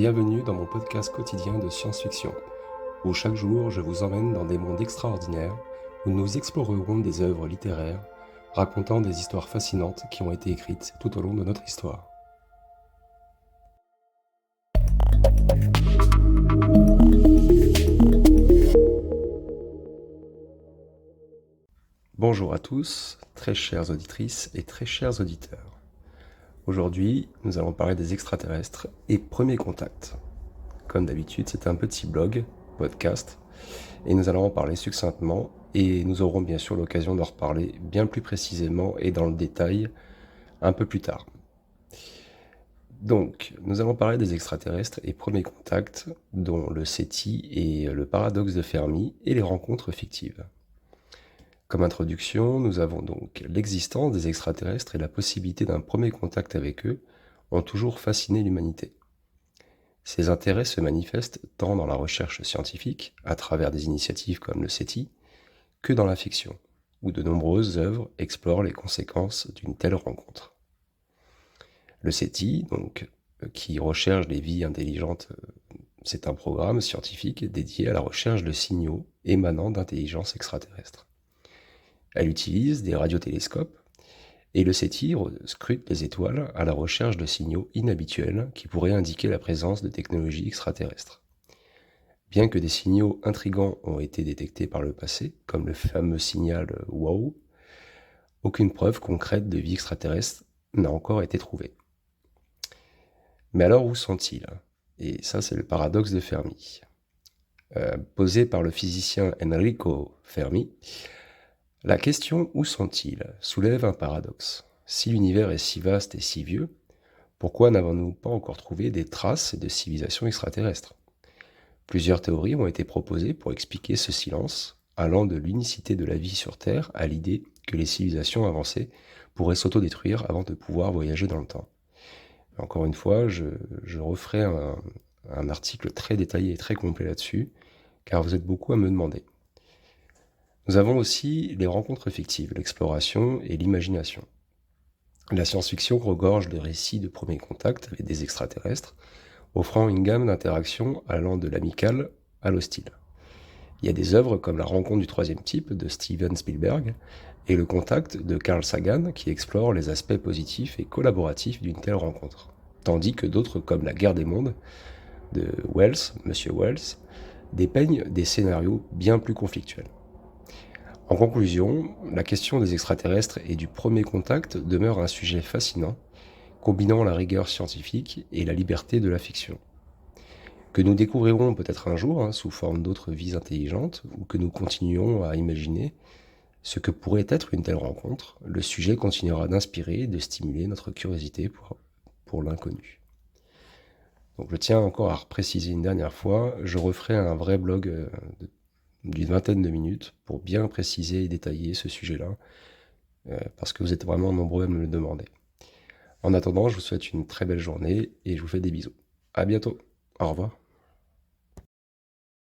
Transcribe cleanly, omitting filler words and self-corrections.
Bienvenue dans mon podcast quotidien de science-fiction, où chaque jour je vous emmène dans des mondes extraordinaires, où nous explorerons des œuvres littéraires, racontant des histoires fascinantes qui ont été écrites tout au long de notre histoire. Bonjour à tous, très chères auditrices et très chers auditeurs. Aujourd'hui, nous allons parler des extraterrestres et premiers contacts. Comme d'habitude, c'est un petit blog, podcast, et nous allons en parler succinctement, et nous aurons bien sûr l'occasion d'en reparler bien plus précisément et dans le détail un peu plus tard. Donc, nous allons parler des extraterrestres et premiers contacts, dont le SETI et le paradoxe de Fermi et les rencontres fictives. Comme introduction, nous avons donc l'existence des extraterrestres et la possibilité d'un premier contact avec eux ont toujours fasciné l'humanité. Ces intérêts se manifestent tant dans la recherche scientifique, à travers des initiatives comme le SETI, que dans la fiction, où de nombreuses œuvres explorent les conséquences d'une telle rencontre. Le SETI, qui recherche les vies intelligentes, c'est un programme scientifique dédié à la recherche de signaux émanant d'intelligence extraterrestre. Elle utilise des radiotélescopes et le SETI scrute les étoiles à la recherche de signaux inhabituels qui pourraient indiquer la présence de technologies extraterrestres. Bien que des signaux intrigants ont été détectés par le passé, comme le fameux signal WOW, aucune preuve concrète de vie extraterrestre n'a encore été trouvée. Mais alors où sont-ils? Et ça, c'est le paradoxe de Fermi. Posé par le physicien Enrico Fermi, la question « où sont-ils » soulève un paradoxe. Si l'univers est si vaste et si vieux, pourquoi n'avons-nous pas encore trouvé des traces de civilisations extraterrestres? Plusieurs théories ont été proposées pour expliquer ce silence, allant de l'unicité de la vie sur Terre à l'idée que les civilisations avancées pourraient s'autodétruire avant de pouvoir voyager dans le temps. Encore une fois, je referai un article très détaillé et très complet là-dessus, car vous êtes beaucoup à me demander. Nous avons aussi les rencontres fictives, l'exploration et l'imagination. La science-fiction regorge de récits de premiers contacts avec des extraterrestres, offrant une gamme d'interactions allant de l'amical à l'hostile. Il y a des œuvres comme La rencontre du troisième type de Steven Spielberg et Le contact de Carl Sagan qui explorent les aspects positifs et collaboratifs d'une telle rencontre, tandis que d'autres comme La guerre des mondes de Monsieur Wells, dépeignent des scénarios bien plus conflictuels. En conclusion, la question des extraterrestres et du premier contact demeure un sujet fascinant, combinant la rigueur scientifique et la liberté de la fiction. Que nous découvrirons peut-être un jour, sous forme d'autres vies intelligentes, ou que nous continuons à imaginer ce que pourrait être une telle rencontre, le sujet continuera d'inspirer et de stimuler notre curiosité pour l'inconnu. Donc je tiens encore à préciser une dernière fois, je referai un vrai blog d'une vingtaine de minutes pour bien préciser et détailler ce sujet-là, parce que vous êtes vraiment nombreux à me le demander. En attendant, je vous souhaite une très belle journée et je vous fais des bisous. À bientôt. Au revoir.